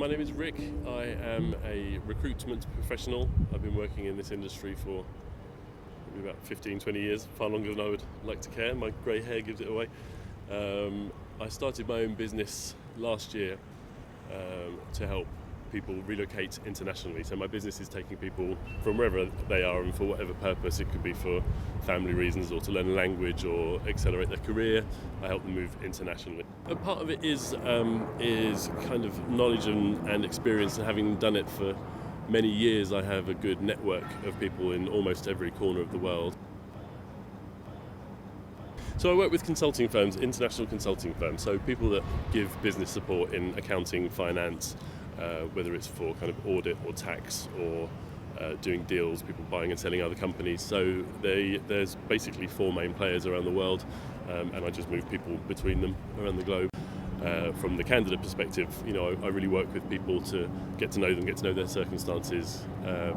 My name is Rick. I am a recruitment professional. I've been working in this industry for maybe about 15, 20 years, far longer than I would like to care. My grey hair gives it away. I started my own business last year to help people relocate internationally. So my business is taking people from wherever they are and for whatever purpose. It could be for family reasons or to learn a language or accelerate their career. I help them move internationally. A part of it is kind of knowledge and experience, and having done it for many years, I have a good network of people in almost every corner of the world. So I work with consulting firms, international consulting firms, so people that give business support in accounting, finance, whether it's for kind of audit or tax or doing deals, people buying and selling other companies. So there's basically four main players around the world, and I just move people between them around the globe. From the candidate perspective, I really work with people to get to know them, get to know their circumstances,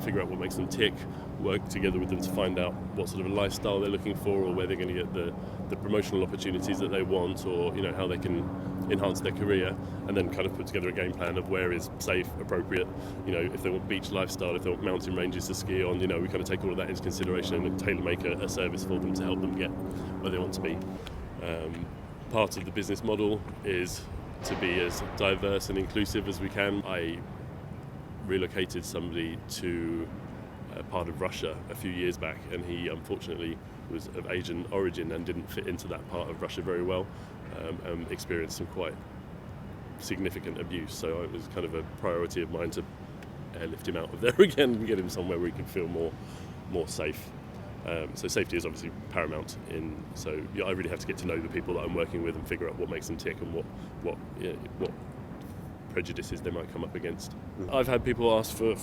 figure out what makes them tick, work together with them to find out what sort of a lifestyle they're looking for, or where they're going to get the promotional opportunities that they want, or how they can enhance their career, and then kind of put together a game plan of where is safe, appropriate. If they want beach lifestyle, if they want mountain ranges to ski on, we kind of take all of that into consideration and tailor make a service for them to help them get where they want to be. Part of the business model is to be as diverse and inclusive as we can. I relocated somebody to a part of Russia a few years back, and he unfortunately was of Asian origin and didn't fit into that part of Russia very well, and experienced some quite significant abuse. So it was kind of a priority of mine to airlift him out of there again and get him somewhere where he could feel more safe. So safety is obviously paramount so I really have to get to know the people that I'm working with and figure out what makes them tick and what prejudices they might come up against. I've had people ask for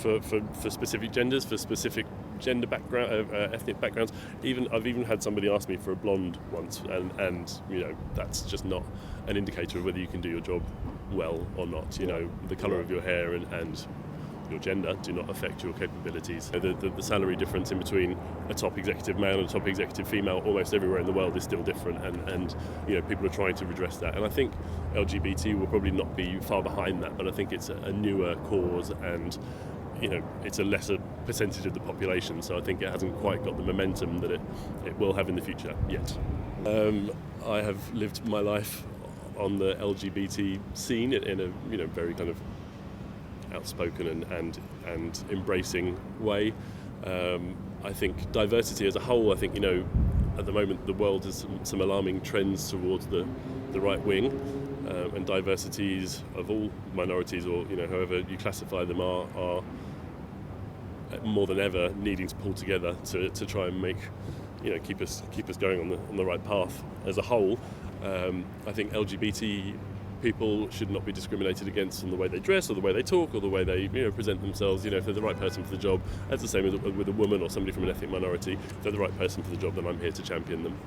specific genders, for specific gender background, ethnic backgrounds. I've even had somebody ask me for a blonde once, and that's just not an indicator of whether you can do your job well or not. The colour of your hair and your gender do not affect your capabilities. The salary difference in between a top executive male and a top executive female almost everywhere in the world is still different, and people are trying to redress that. And I think LGBT will probably not be far behind that, but I think it's a newer cause, and it's a lesser percentage of the population, so I think it hasn't quite got the momentum that it will have in the future yet. I have lived my life on the LGBT scene in a very kind of outspoken and embracing way. I think diversity as a whole, at the moment the world has some alarming trends towards the right wing, and diversities of all minorities, or however you classify them, are more than ever needing to pull together to try and make keep us going on the right path as a whole. I think LGBT people should not be discriminated against on the way they dress or the way they talk or the way they present themselves. If they're the right person for the job, that's the same with a woman or somebody from an ethnic minority. If they're the right person for the job, then I'm here to champion them.